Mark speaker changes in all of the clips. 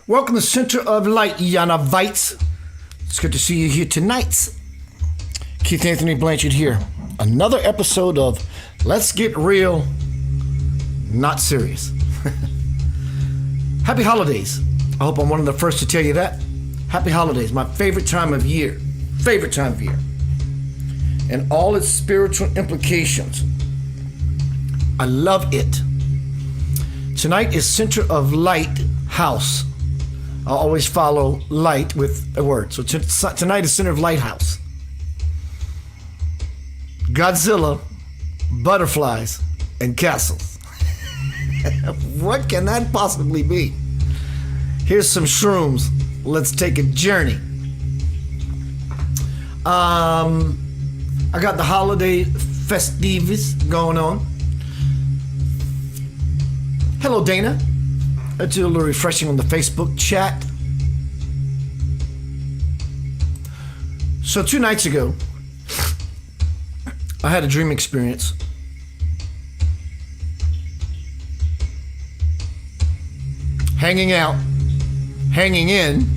Speaker 1: Welcome to Center of Light, Yana Vites. It's good to see you here tonight. Keith Anthony Blanchard here. Another episode of Let's Get Real, Not Serious. Happy holidays. I hope I'm one of the first to tell you that. Happy holidays, my favorite time of year. Favorite time of year. And all its spiritual implications. I love it. Tonight is Center of Lighthouse. I'll always follow light with a word. So tonight is Center of Lighthouse. GOD-zilla, butterflies, and castles. What can that possibly be? Here's some shrooms. Let's take a journey. I got the holiday festivities going on. Hello, Dana. Let's do a little refreshing on the Facebook chat. So 2 nights ago, I had a dream experience. Hanging out, hanging in,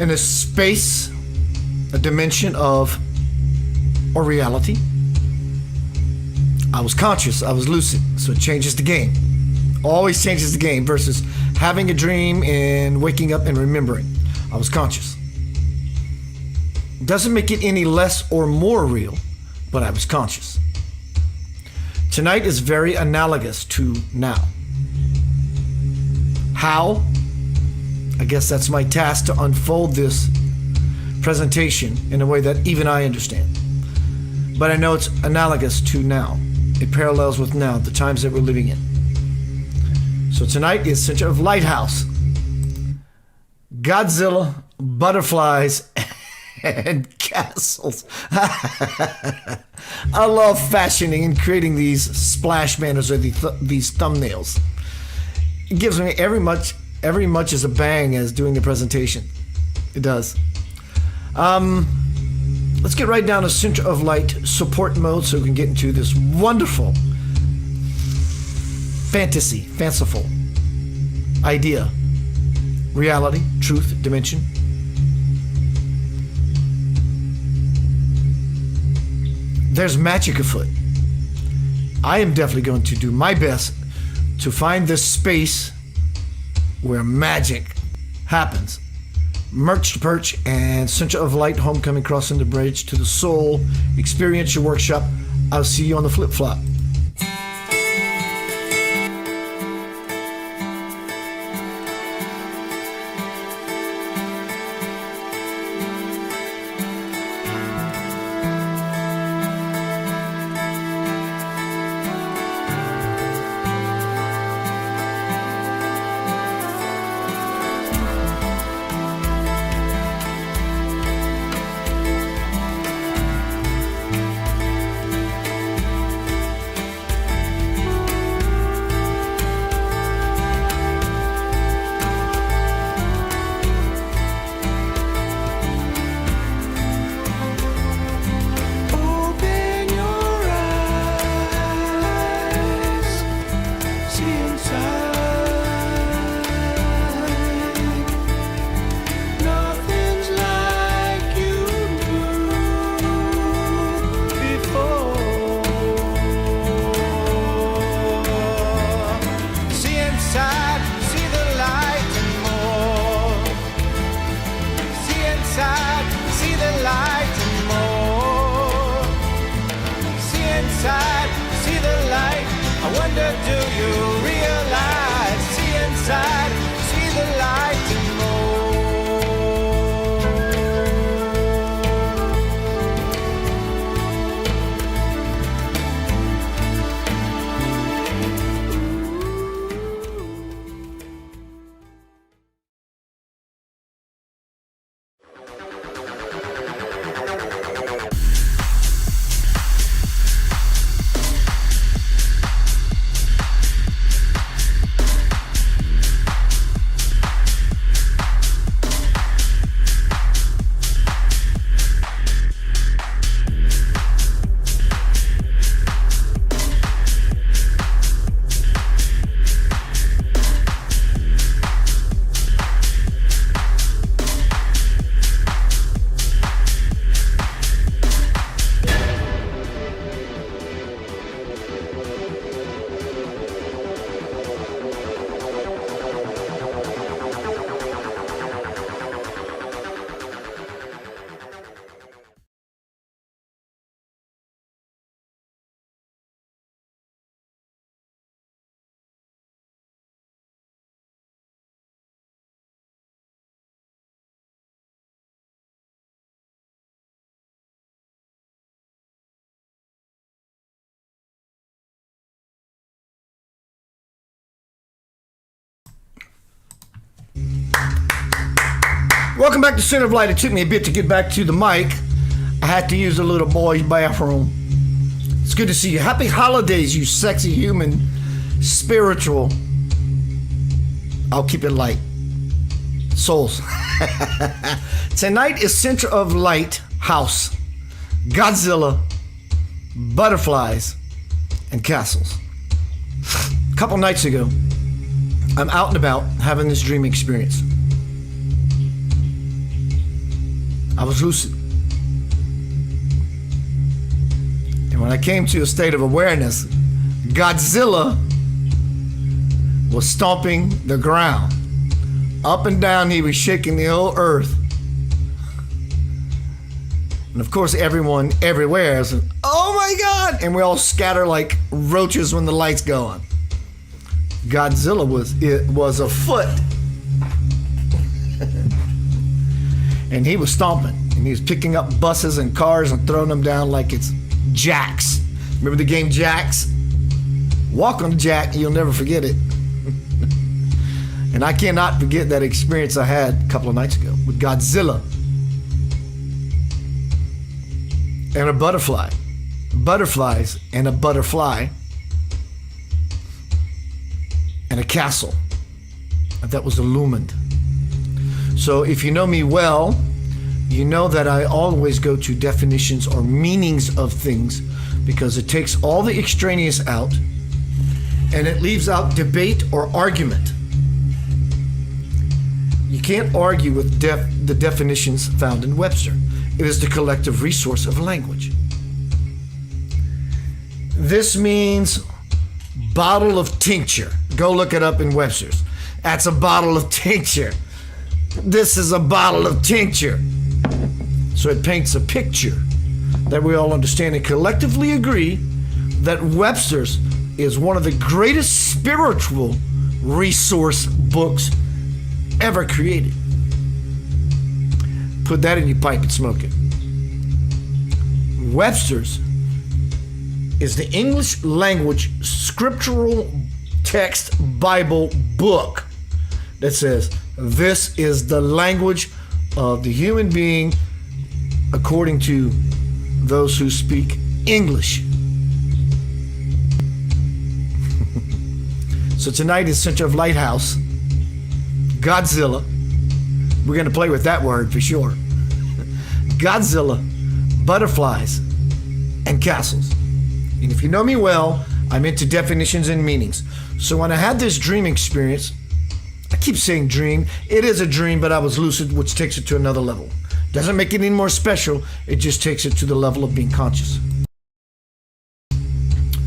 Speaker 1: in a space, a dimension of, or reality. I was conscious, I was lucid, so it changes the game. Always changes the game versus having a dream and waking up and remembering. I was conscious. Doesn't make it any less or more real, but I was conscious. Tonight is very analogous to now. How? I guess that's my task, to unfold this presentation in a way that even I understand. But I know it's analogous to now. It parallels with now, the times that we're living in. So tonight is Center of Lighthouse, GOD-zilla, butterflies, and castles. I love fashioning and creating these splash banners or these thumbnails. It gives me every much as a bang as doing the presentation. It does. Let's get right down to Center of Light support mode so we can get into this wonderful, fanciful idea, reality, truth, dimension. There's magic afoot. I am definitely going to do my best to find this space where magic happens. Merch to Perch and Center of Light Homecoming Crossing the Bridge to the Soul Experiential Workshop. I'll see you on the flip-flop. Welcome back to Center of Light. It took me a bit to get back to the mic. I had to use the little boy's bathroom. It's good to see you. Happy holidays, you sexy human, spiritual. I'll keep it light. Souls. Tonight is Center of Light House, GOD-zilla, butterflies, and castles. A couple nights ago, I'm out and about having this dream experience. I was lucid. And when I came to a state of awareness, GOD-zilla was stomping the ground. Up and down, he was shaking the whole earth. And of course, everyone everywhere is, oh my God! And we all scatter like roaches when the lights go on. GOD-zilla was afoot. And he was stomping. And he was picking up buses and cars and throwing them down like it's jacks. Remember the game Jacks? Walk on the jack, you'll never forget it. And I cannot forget that experience I had a couple of nights ago with GOD-zilla and a butterfly. Butterflies and a butterfly and a castle that was illumined. So if you know me well, you know that I always go to definitions or meanings of things because it takes all the extraneous out and it leaves out debate or argument. You can't argue with the definitions found in Webster. It is the collective resource of language. This means bottle of tincture. Go look it up in Webster's. That's a bottle of tincture. This is a bottle of tincture. So it paints a picture that we all understand and collectively agree that Webster's is one of the greatest spiritual resource books ever created. Put that in your pipe and smoke it. Webster's is the English language scriptural text Bible book that says this is the language of the human being according to those who speak English. So tonight is Center of Lighthouse, GOD-zilla. We're going to play with that word for sure. GOD-zilla, butterflies, and castles. And if you know me well, I'm into definitions and meanings. So when I had this dream experience, I keep saying dream. It is a dream, but I was lucid, which takes it to another level. Doesn't make it any more special. It just takes it to the level of being conscious.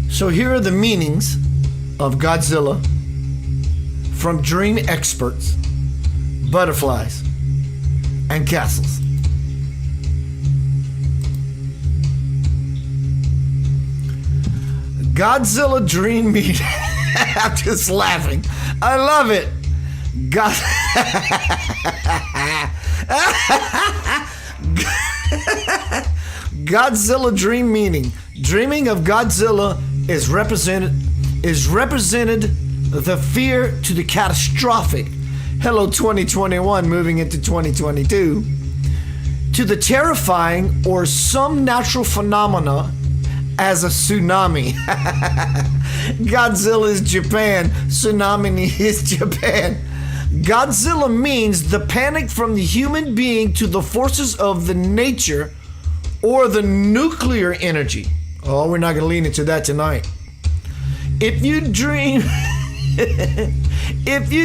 Speaker 1: So here are the meanings of GOD-zilla from dream experts, butterflies, and castles. GOD-zilla dream meeting. I'm just laughing. I love it. GOD-zilla dream meaning. Dreaming of GOD-zilla is represented the fear to the catastrophic. Hello 2021 moving into 2022. To the terrifying or some natural phenomena as a tsunami. GOD-zilla is Japan. Tsunami is Japan. GOD-zilla means the panic from the human being to the forces of the nature or the nuclear energy. Oh, we're not going to lean into that tonight. If you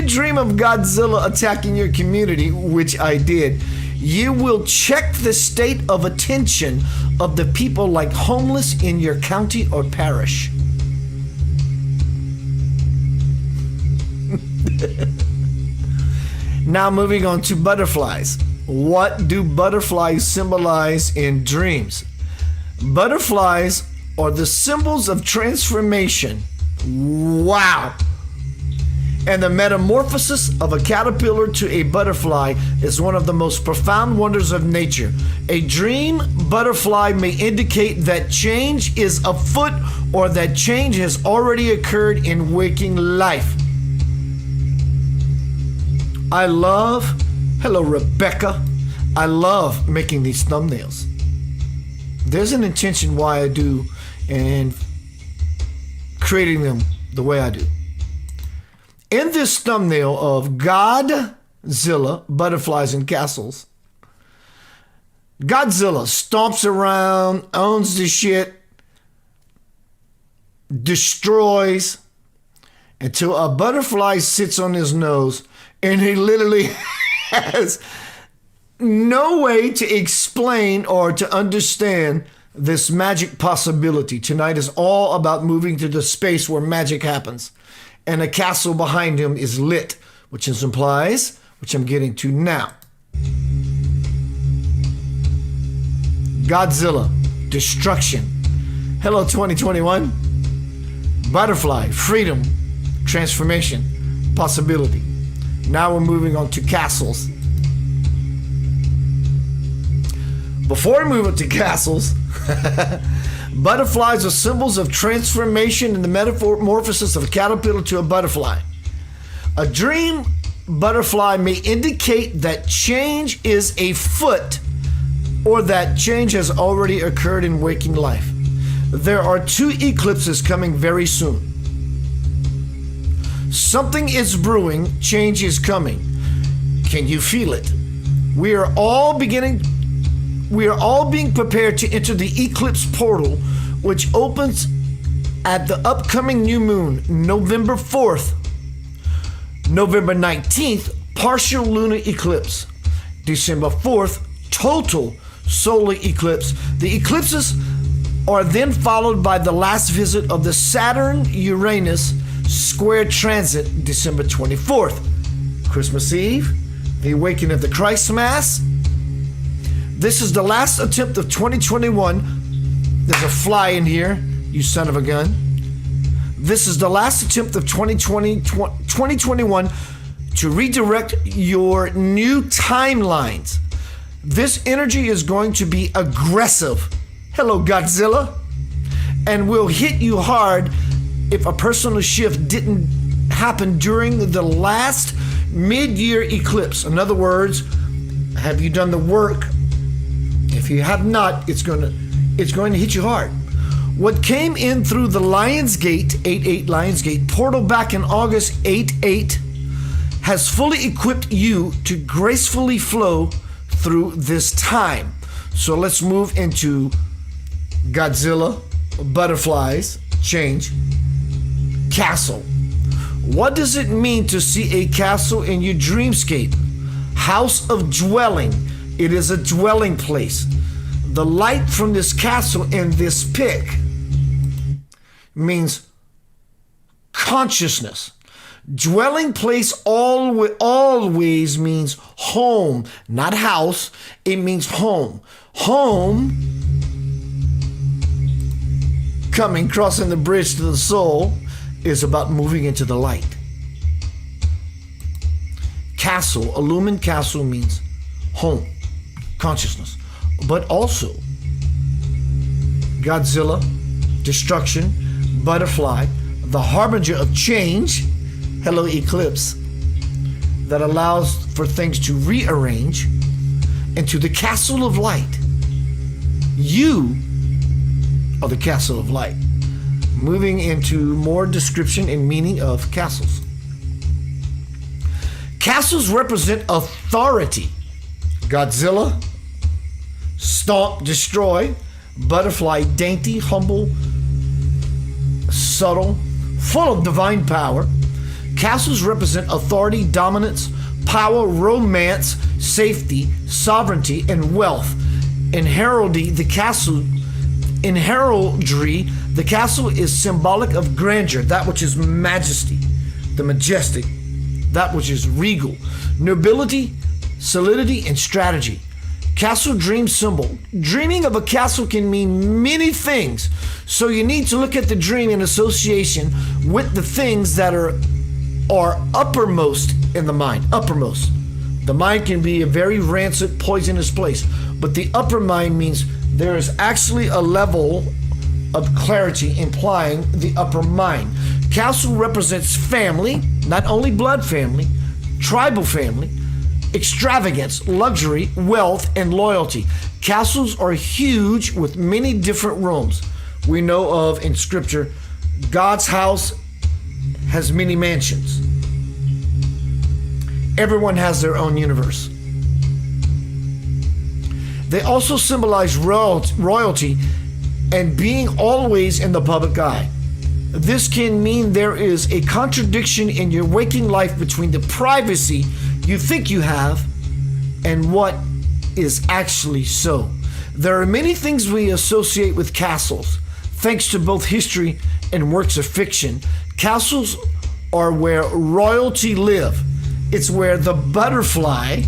Speaker 1: dream of GOD-zilla attacking your community, which I did, you will check the state of attention of the people like homeless in your county or parish. Now moving on to butterflies. What do butterflies symbolize in dreams? Butterflies are the symbols of transformation. Wow. And the metamorphosis of a caterpillar to a butterfly is one of the most profound wonders of nature. A dream butterfly may indicate that change is afoot or that change has already occurred in waking life. Hello Rebecca, I love making these thumbnails. There's an intention why I do and creating them the way I do. In this thumbnail of GOD-zilla, butterflies and castles, GOD-zilla stomps around, owns the shit, destroys, until a butterfly sits on his nose and he literally has no way to explain or to understand this magic possibility. Tonight is all about moving to the space where magic happens. And a castle behind him is lit, which implies, which I'm getting to now. GOD-zilla, destruction. Hello 2021. Butterfly, freedom, transformation, possibility. Now we're moving on to castles. Before we move up to castles, butterflies are symbols of transformation and the metamorphosis of a caterpillar to a butterfly. A dream butterfly may indicate that change is afoot or that change has already occurred in waking life. There are 2 eclipses coming very soon. Something is brewing, change is coming. Can you feel it? We are all being prepared to enter the eclipse portal, which opens at the upcoming new moon, November 4th. November 19th, partial lunar eclipse. December 4th, total solar eclipse. The eclipses are then followed by the last visit of the Saturn-Uranus square transit, December 24th. Christmas Eve, the awakening of the Christ Mass. This is the last attempt of 2021. There's a fly in here, you son of a gun. This is the last attempt of 2021 to redirect your new timelines. This energy is going to be aggressive. Hello, GOD-zilla. And will hit you hard if a personal shift didn't happen during the last mid-year eclipse. In other words, have you done the work? If you have not, it's going to hit you hard. What came in through the Lions Gate, 8-8 Lions Gate portal back in August 8-8 has fully equipped you to gracefully flow through this time. So let's move into GOD-zilla, butterflies, change, castle. What does it mean to see a castle in your dreamscape? House of dwelling. It is a dwelling place. The light from this castle in this pic means consciousness. Dwelling place always means home, not house. It means home. Home, crossing the bridge to the soul, is about moving into the light. Castle, illumined castle means home, consciousness. But also, GOD-zilla, destruction, butterfly, the harbinger of change, hello eclipse, that allows for things to rearrange into the castle of light. You are the castle of light. Moving into more description and meaning of castles. Castles represent authority. GOD-zilla, stomp, destroy. Butterfly, dainty, humble, subtle, full of divine power. Castles represent authority, dominance, power, romance, safety, sovereignty, and wealth. In heraldry, the castle is symbolic of grandeur, that which is majesty, the majestic, that which is regal, nobility, solidity, and strategy. Castle dream symbol. Dreaming of a castle can mean many things, so you need to look at the dream in association with the things that are uppermost in the mind. Uppermost. The mind can be a very rancid, poisonous place, but the upper mind means there is actually a level of clarity implying the upper mind. Castle represents family, not only blood family, tribal family, extravagance, luxury, wealth, and loyalty. Castles are huge with many different rooms. We know of in scripture, God's house has many mansions. Everyone has their own universe. They also symbolize royalty and being always in the public eye. This can mean there is a contradiction in your waking life between the privacy you think you have and what is actually so. There are many things we associate with castles, thanks to both history and works of fiction. Castles are where royalty live. It's where the butterfly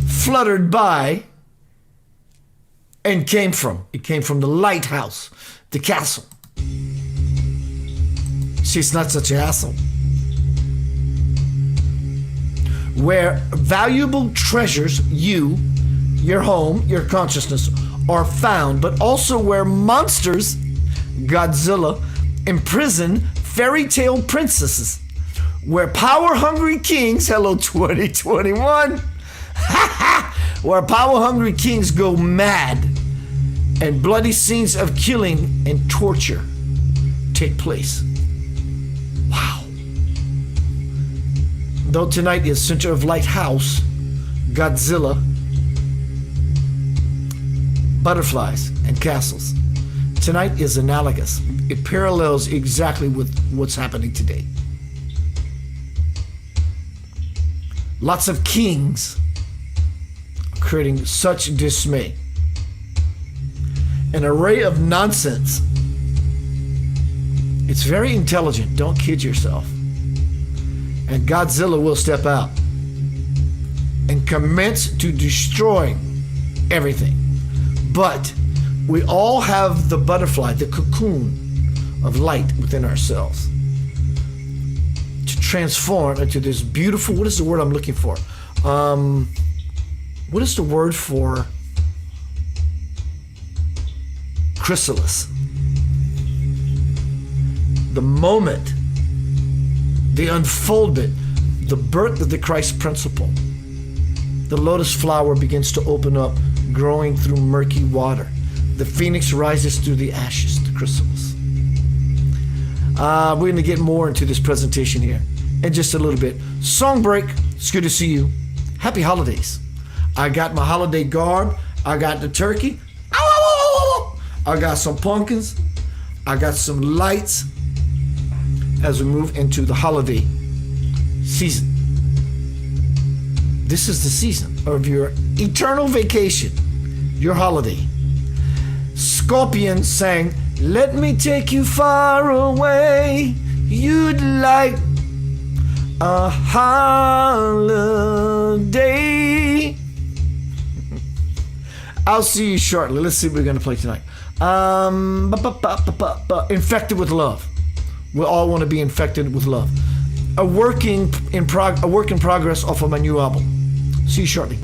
Speaker 1: fluttered by and came from. It came from the lighthouse, the castle. She's not such an asshole. Where valuable treasures, you, your home, your consciousness are found, but also where monsters, GOD-zilla, imprison fairy tale princesses, where power-hungry kings, hello 2021, where power-hungry kings go mad and bloody scenes of killing and torture take place. Wow. Though tonight is center of Lighthouse, GOD-zilla, butterflies, and castles, tonight is analogous. It parallels exactly with what's happening today. Lots of kings creating such dismay. An array of nonsense. It's very intelligent. Don't kid yourself. And GOD-zilla will step out and commence to destroy everything. But we all have the butterfly, the cocoon of light within ourselves to transform into this beautiful, what is the word I'm looking for? What is the word for chrysalis? The moment, the unfoldment, the birth of the Christ principle. The lotus flower begins to open up, growing through murky water. The phoenix rises through the ashes, the chrysalis. We're going to get more into this presentation here in just a little bit. Song break. It's good to see you. Happy holidays. I got my holiday garb. I got the turkey. I got some pumpkins. I got some lights as we move into the holiday season. This is the season of your eternal vacation, your holiday. Scorpion sang, "Let me take you far away. You'd like a holiday." I'll see you shortly. Let's see what we're going to play tonight. Infected with love. We all want to be infected with love. A work in progress off of my new album. See you shortly.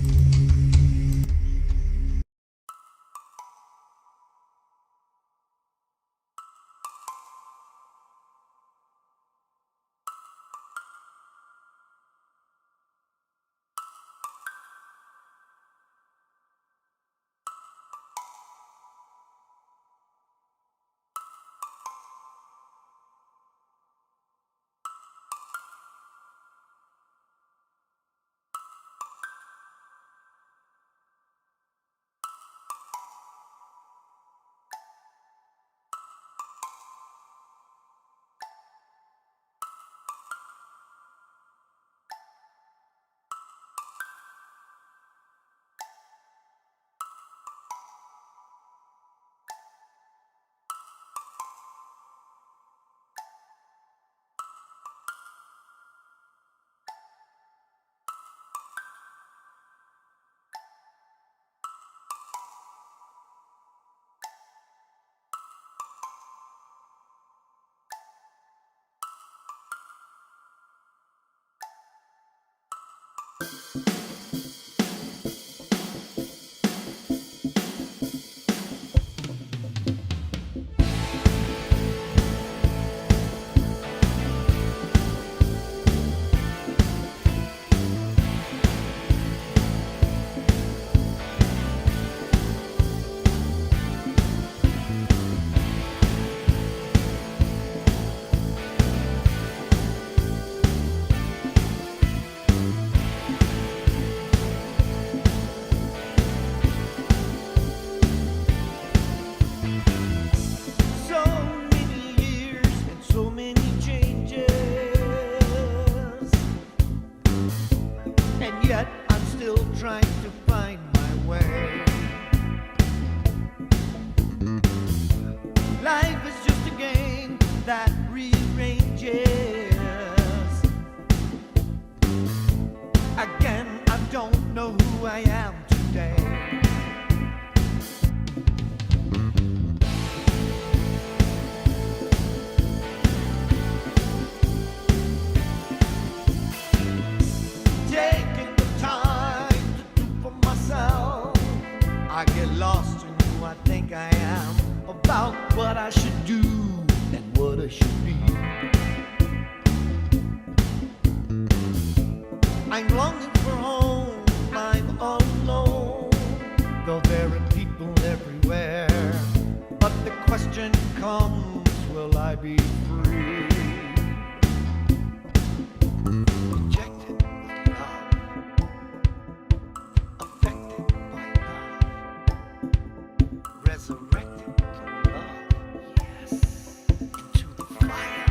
Speaker 2: Taking the time to do for myself I get lost in who I think I am, about what I should do and what I should be. I'm longing for home, I'm all alone, though there are people everywhere. But the question comes, will I be free? Rejected with love, affected by love, resurrected with love, yes, into the fire.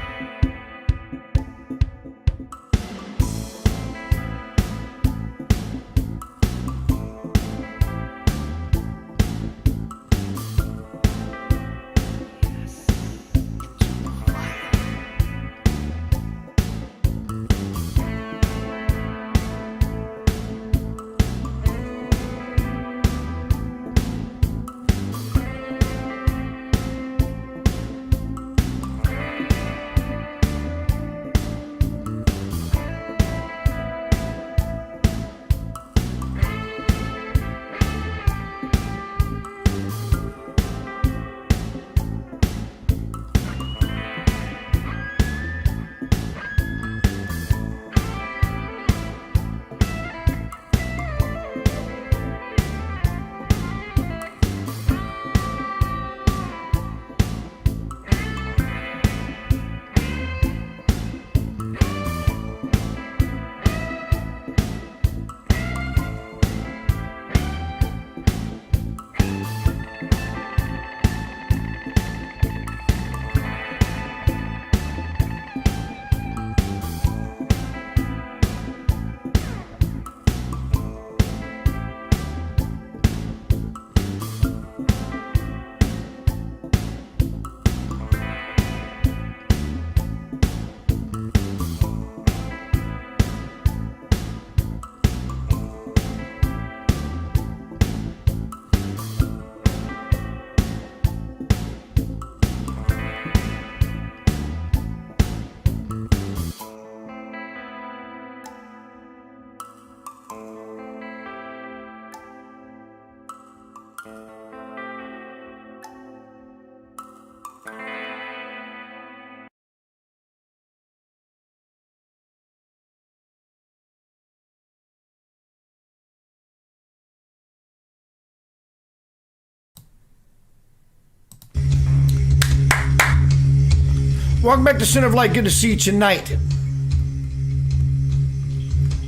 Speaker 1: Welcome back to Center of Light. Good to see you tonight.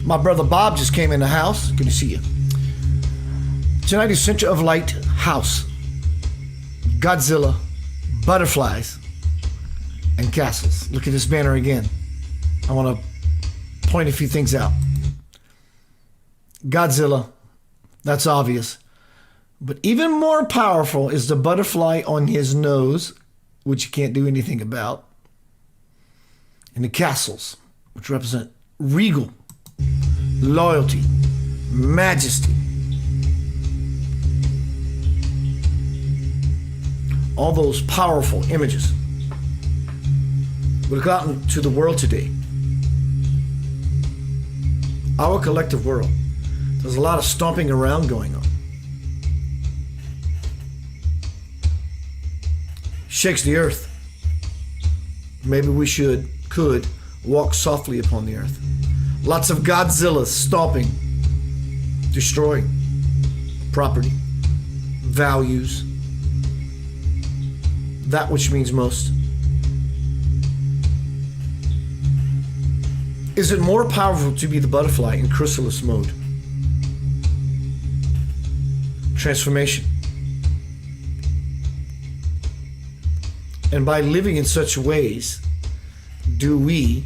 Speaker 1: My brother Bob just came in the house. Good to see you. Tonight is Center of Light House. GOD-zilla, butterflies, and castles. Look at this banner again. I want to point a few things out. GOD-zilla, that's obvious. But even more powerful is the butterfly on his nose, which you can't do anything about. And the castles, which represent regal, loyalty, majesty. All those powerful images. We look out into the world today. Our collective world. There's a lot of stomping around going on. Shakes the earth. Maybe we could walk softly upon the earth. Lots of GOD-zillas stomping, destroying property, values, that which means most. Is it more powerful to be the butterfly in chrysalis mode? Transformation. And by living in such ways, do we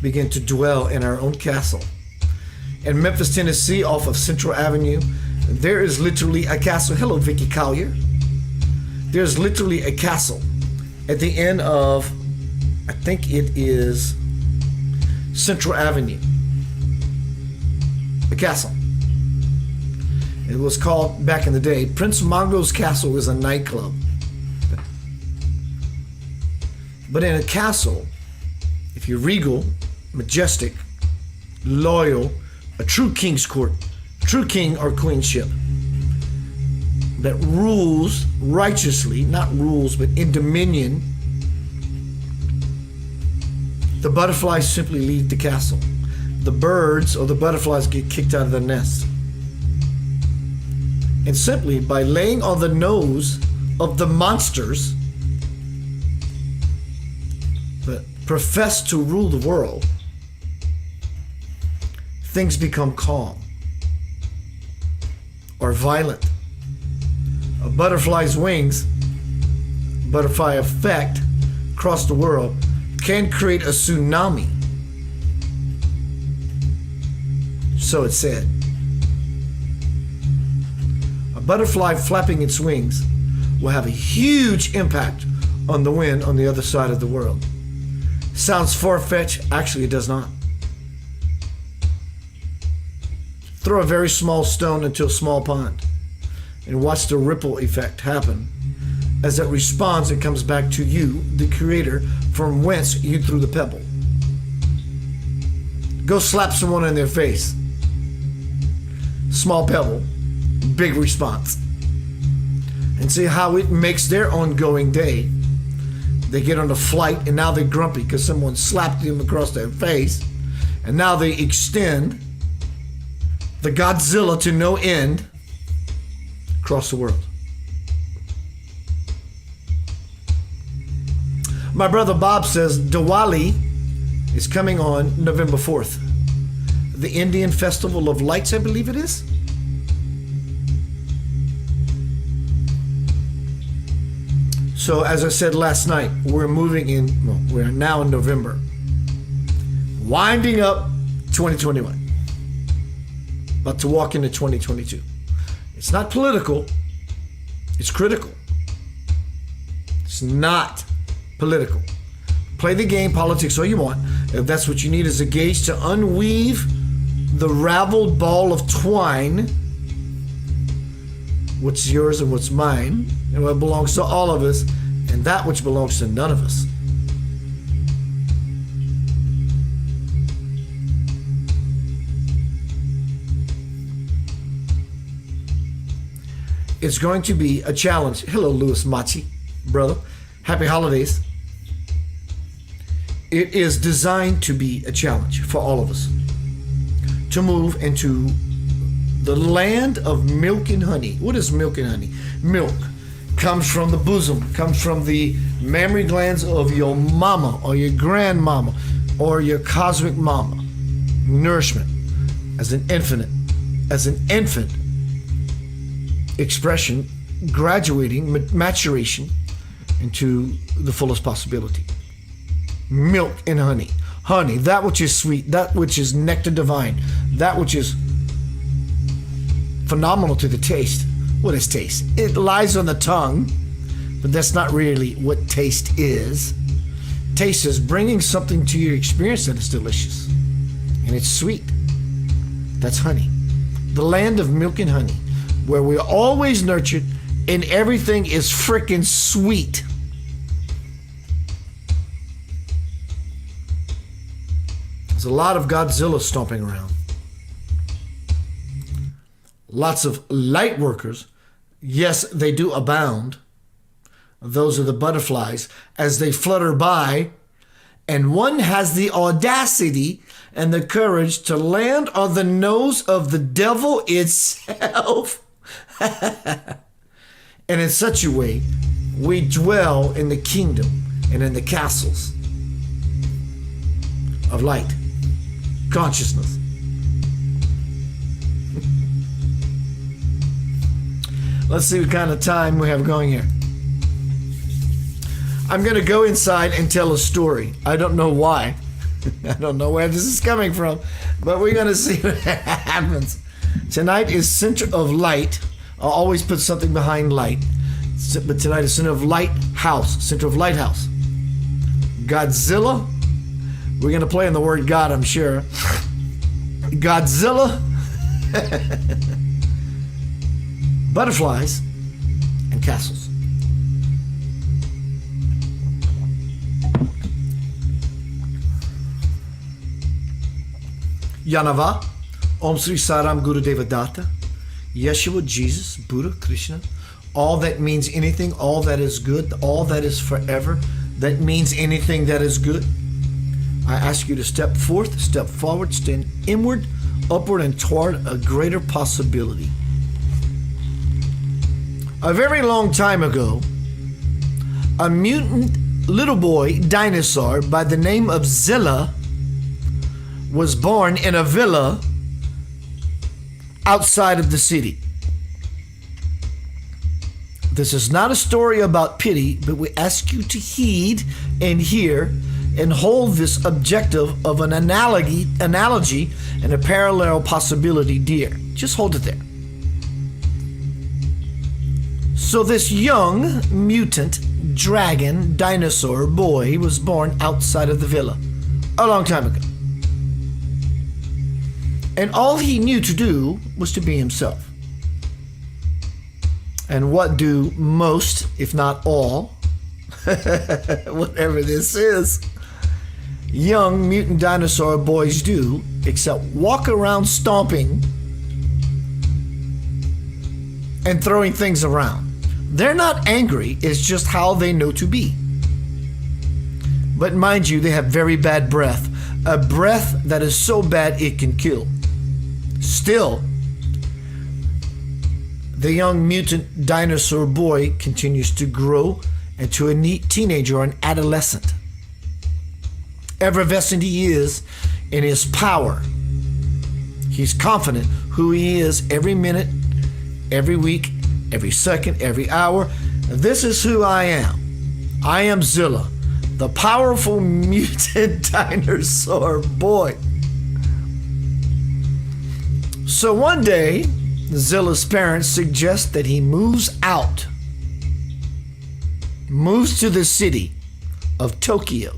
Speaker 1: begin to dwell in our own castle. In Memphis, Tennessee, off of Central Avenue, there is literally a castle. Hello, Vicky Collier. There's literally a castle at the end of, I think it is Central Avenue. A castle. It was called, back in the day, Prince Mongo's Castle was a nightclub. But in a castle, if you're regal, majestic, loyal, a true king's court, true king or queenship, that rules righteously, not rules, but in dominion, the butterflies simply leave the castle. The birds or the butterflies get kicked out of the nest. And simply by laying on the nose of the monsters that profess to rule the world, things become calm or violent. A butterfly's wings, butterfly effect across the world, can create a tsunami. So it's said. A butterfly flapping its wings will have a huge impact on the wind on the other side of the world. Sounds far-fetched. Actually, it does not. Throw a very small stone into a small pond and watch the ripple effect happen as it responds and comes back to you, the creator, from whence you threw the pebble. Go slap someone in their face. Small pebble, big response. And see how it makes their ongoing day. They get on a flight and now they're grumpy because someone slapped them across their face. And now they extend the GOD-zilla to no end across the world. My brother Bob says Diwali is coming on November 4th. The Indian Festival of Lights, I believe it is. So as I said last night, we're moving in, well, we're now in November. Winding up 2021. About to walk into 2022. It's not political, it's critical. It's not political. Play the game, politics, all you want. If that's what you need as a gauge to unweave the raveled ball of twine, what's yours and what's mine, and what belongs to all of us, and that which belongs to none of us. It's going to be a challenge. Hello, Louis Machi, brother. Happy holidays. It is designed to be a challenge for all of us to move into the land of milk and honey. What is milk and honey? Milk comes from the bosom, comes from the mammary glands of your mama or your grandmama or your cosmic mama. Nourishment as an infant expression, graduating, maturation into the fullest possibility. Milk and honey. Honey, that which is sweet, that which is nectar divine, that which is phenomenal to the taste. What is taste? It lies on the tongue, but that's not really what taste is. Taste is bringing something to your experience that is delicious, and it's sweet. That's honey. The land of milk and honey, where we're always nurtured and everything is frickin' sweet. There's a lot of GOD-zilla stomping around. Lots of light workers. Yes, they do abound. Those are the butterflies as they flutter by. And one has the audacity and the courage to land on the nose of the devil itself. And in such a way, we dwell in the kingdom and in the castles of light, consciousness. Let's see what kind of time we have going here. I'm going to go inside and tell a story. I don't know why. I don't know where this is coming from, but we're going to see what happens. Tonight is Center of Light. I'll always put something behind light. But tonight is Center of Lighthouse. Center of Lighthouse. GOD-zilla. We're going to play on the word God, I'm sure. GOD-zilla. Butterflies and castles. Yanava, Om Sri Saram Guru Deva Datta, Yeshua, Jesus, Buddha, Krishna, all that means anything, all that is good, all that is forever, that means anything that is good. I ask you to step forth, step forward, stand inward, upward, and toward a greater possibility. A very long time ago, a mutant little boy dinosaur by the name of Zilla was born in a villa outside of the city. This is not a story about pity, but we ask you to heed and hear and hold this objective of an analogy and a parallel possibility dear. Just hold it there. So this young mutant dragon dinosaur boy was born outside of the villa a long time ago. And all he knew to do was to be himself. And what do most, if not all, whatever this is, young mutant dinosaur boys do except walk around stomping and throwing things around? They're not angry, it's just how they know to be. But mind you, they have very bad breath, a breath that is so bad it can kill. Still, the young mutant dinosaur boy continues to grow into a neat teenager or an adolescent. Effervescent he is in his power. He's confident who he is every minute, every week, every second, every hour. This is who I am. I am Zilla, the powerful mutant dinosaur boy. So one day, Zilla's parents suggest that he moves to the city of Tokyo,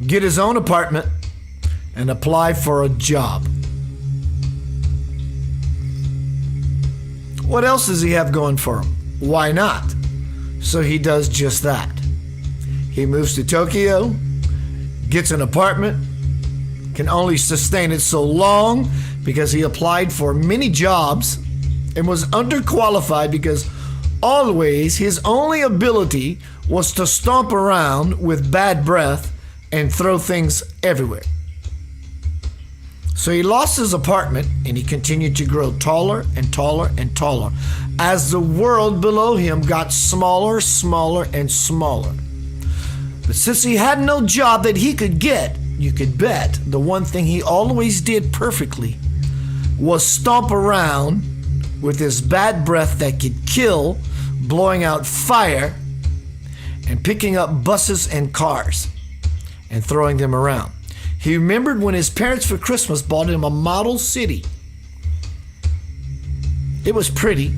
Speaker 1: get his own apartment, and apply for a job. What else does he have going for him? Why not? So he does just that. He moves to Tokyo, gets an apartment, can only sustain it so long because he applied for many jobs and was underqualified because always his only ability was to stomp around with bad breath and throw things everywhere. So he lost his apartment and he continued to grow taller and taller and taller as the world below him got smaller, smaller, and smaller. But since he had no job that he could get, you could bet the one thing he always did perfectly was stomp around with his bad breath that could kill, blowing out fire, and picking up buses and cars and throwing them around. He remembered when his parents for Christmas bought him a model city. It was pretty.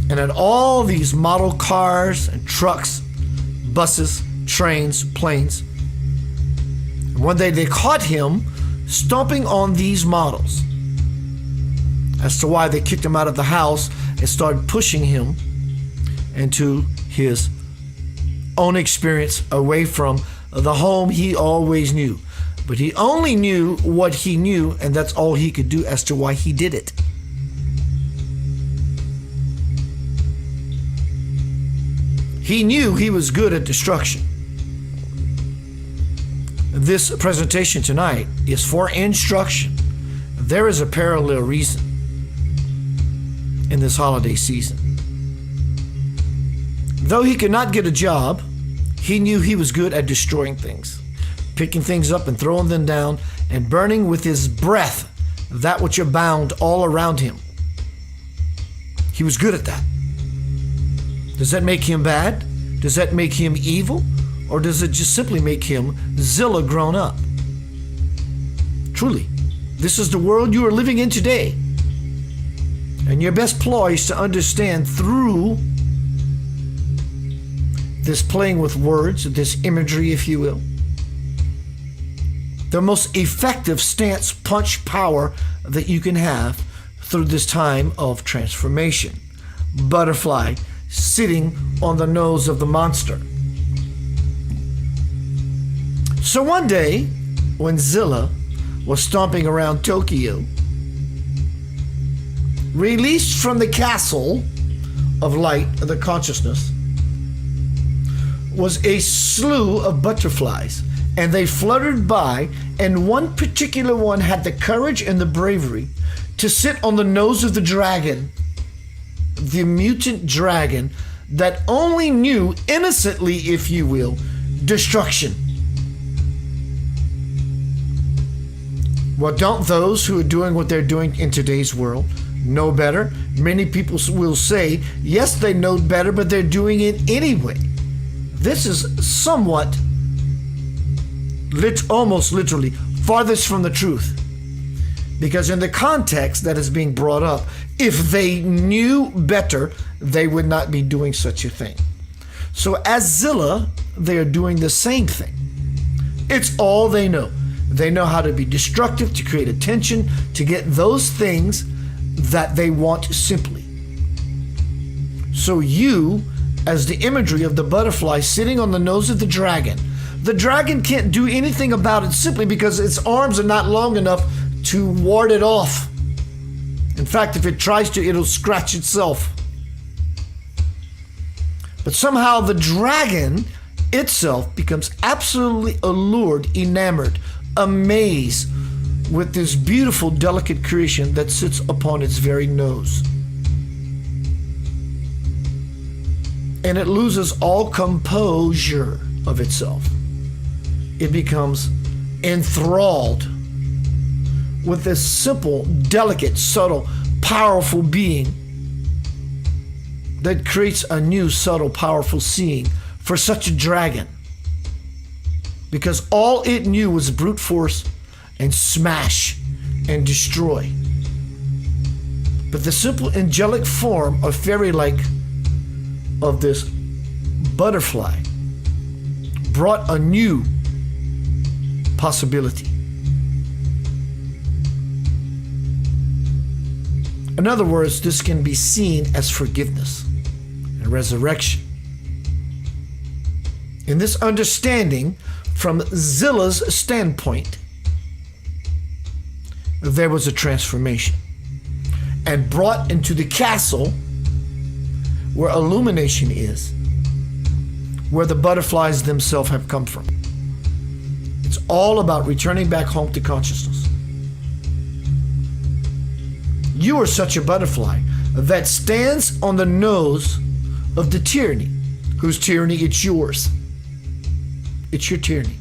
Speaker 1: And had all these model cars and trucks, buses, trains, planes. And one day they caught him stomping on these models. As to why they kicked him out of the house and started pushing him into his own experience away from the home he always knew. But he only knew what he knew, and that's all he could do as to why he did it. He knew he was good at destruction. This presentation tonight is for instruction. There is a parallel reason in this holiday season. Though he could not get a job, he knew he was good at destroying things, picking things up and throwing them down and burning with his breath that which abound all around him. He was good at that. Does that make him bad? Does that make him evil? Or does it just simply make him Zilla grown up? Truly, this is the world you are living in today. And your best ploy is to understand through this playing with words, this imagery, if you will, the most effective stance punch power that you can have through this time of transformation. Butterfly sitting on the nose of the monster. So one day, when Zilla was stomping around Tokyo, released from the castle of light, of the consciousness, was a slew of butterflies, and they fluttered by, and one particular one had the courage and the bravery to sit on the nose of the dragon, the mutant dragon that only knew, innocently if you will, destruction. Well, don't those who are doing what they're doing in today's world know better? Many people will say, yes, they know better, but they're doing it anyway. This is somewhat, almost literally, farthest from the truth. Because in the context that is being brought up, if they knew better, they would not be doing such a thing. So as Zilla, they are doing the same thing. It's all they know. They know how to be destructive, to create attention, to get those things that they want simply. So you, as the imagery of the butterfly sitting on the nose of the dragon can't do anything about it simply because its arms are not long enough to ward it off. In fact, if it tries to, it'll scratch itself. But somehow the dragon itself becomes absolutely allured, enamored, amazed with this beautiful, delicate creation that sits upon its very nose. And it loses all composure of itself. It becomes enthralled with this simple, delicate, subtle, powerful being that creates a new, subtle, powerful seeing for such a dragon. Because all it knew was brute force and smash and destroy. But the simple angelic form of fairy-like of this butterfly brought a new possibility. In other words, this can be seen as forgiveness and resurrection. In this understanding, from Zilla's standpoint, there was a transformation and brought into the castle where illumination is, where the butterflies themselves have come from. It's all about returning back home to consciousness. You are such a butterfly that stands on the nose of the tyranny. Whose tyranny? It's yours. It's your tyranny.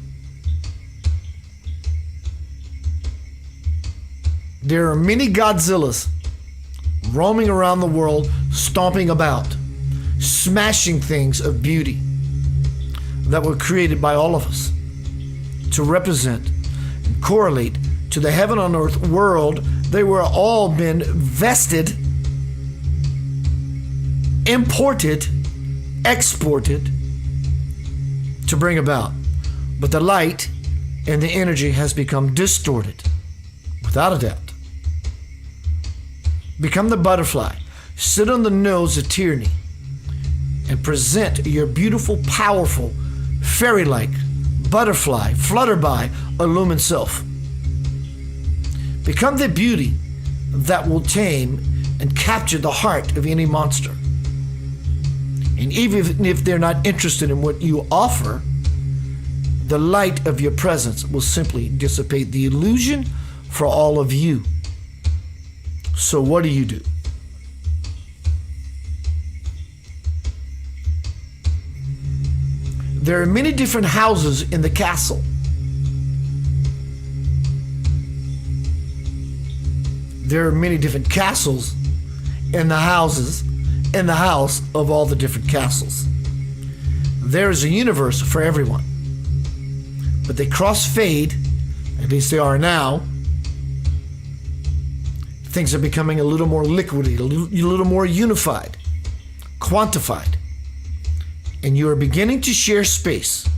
Speaker 1: There are many GOD-zillas roaming around the world, stomping about, smashing things of beauty that were created by all of us to represent and correlate to the heaven on earth world. They were all been vested, imported, exported to bring about. But the light and the energy has become distorted, without a doubt. Become the butterfly, sit on the nose of tyranny, and present your beautiful, powerful, fairy-like butterfly, flutter by, illumined self. Become the beauty that will tame and capture the heart of any monster. And even if they're not interested in what you offer, the light of your presence will simply dissipate the illusion for all of you. So what do? There are many different houses in the castle. There are many different castles in the houses, in the house of all the different castles. There is a universe for everyone. But they cross-fade, at least they are now. Things are becoming a little more liquidy, a little more unified, quantified. And you are beginning to share space.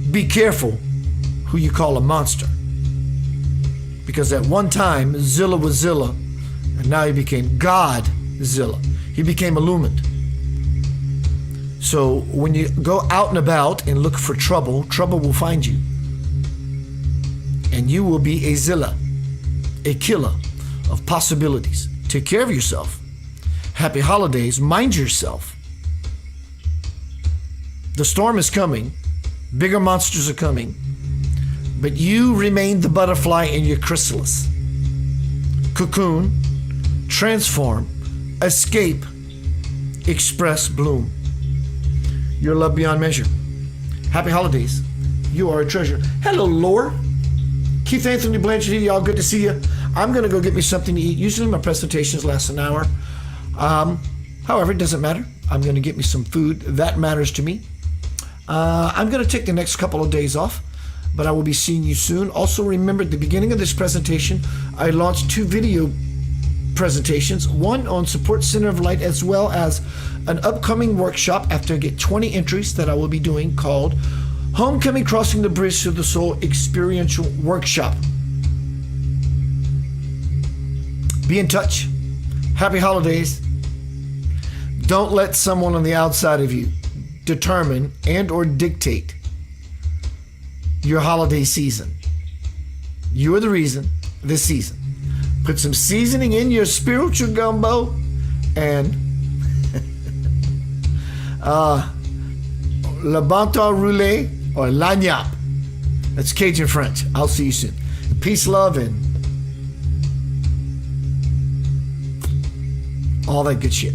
Speaker 1: Be careful who you call a monster. Because at one time, Zilla was Zilla, and now he became GOD-zilla. He became illumined. So when you go out and about and look for trouble, trouble will find you. And you will be a Zilla, a killer of possibilities, Take care of yourself. Happy holidays. Mind yourself. The storm is coming. Bigger monsters are coming. But you remain the butterfly in your chrysalis. Cocoon, transform, escape, express, bloom. You're loved beyond measure. Happy holidays. You are a treasure. Hello, Lore. Keith Anthony Blanchard here. Y'all, good to see you. I'm going to go get me something to eat. Usually my presentations last an hour. However, it doesn't matter. I'm going to get me some food. That matters to me. I'm going to take the next couple of days off, but I will be seeing you soon. Also, remember at the beginning of this presentation, I launched 2 video presentations, one on Support Center of Light, as well as an upcoming workshop after I get 20 entries that I will be doing called Homecoming Crossing the Bridge to the Soul Experiential Workshop. Be in touch. Happy holidays. Don't let someone on the outside of you determine and or dictate your holiday season. You are the reason this season. Put some seasoning in your spiritual gumbo and le banton roulé or lagniappe. That's Cajun French. I'll see you soon. Peace, love, and all that good shit.